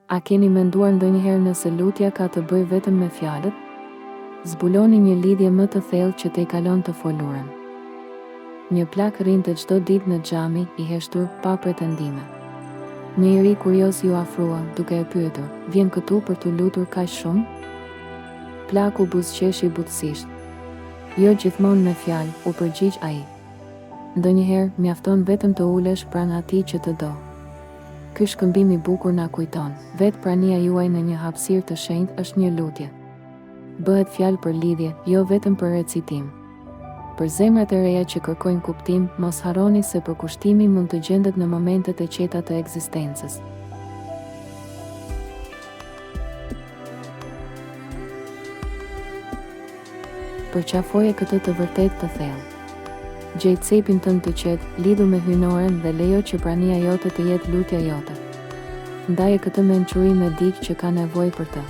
A keni menduar ndonjëherë nëse lutja ka të bëjë vetëm me fjalët? Zbuloni një lidhje më të thellë që te kalon të foluren. Një plak rrinte çdo ditë në xhami, i heshtur pa pretendime. Një njeri kurioz ju afrua, duke e pyetur, "Vjen këtu për t'u lutur kaq shumë?" Plaku buzëqeshi butësisht. "Jo gjithmonë me fjalë", u përgjigj ai. "Ndonjëherë mjafton vetëm të ulesh pranë atij që të do." Ky shkëmbim i bukur na kujton, vetë prania juaj në një hapësirë të shenjtë është një lutje. Bëhet fjalë për lidhje, jo vetëm për recitim. Për zemrat e reja që kërkojnë kuptim, mos harroni se përkushtimi mund të gjendet në momentet e qeta të ekzistencës. Përqafoje këtë të vërtet të thellë. Gjej cepin tënd të qetë, lidhu me hyjnoren dhe lejo që prania jote të jetë lutja jote. Ndaje këtë mençuri me dikë që ka nevojë për të.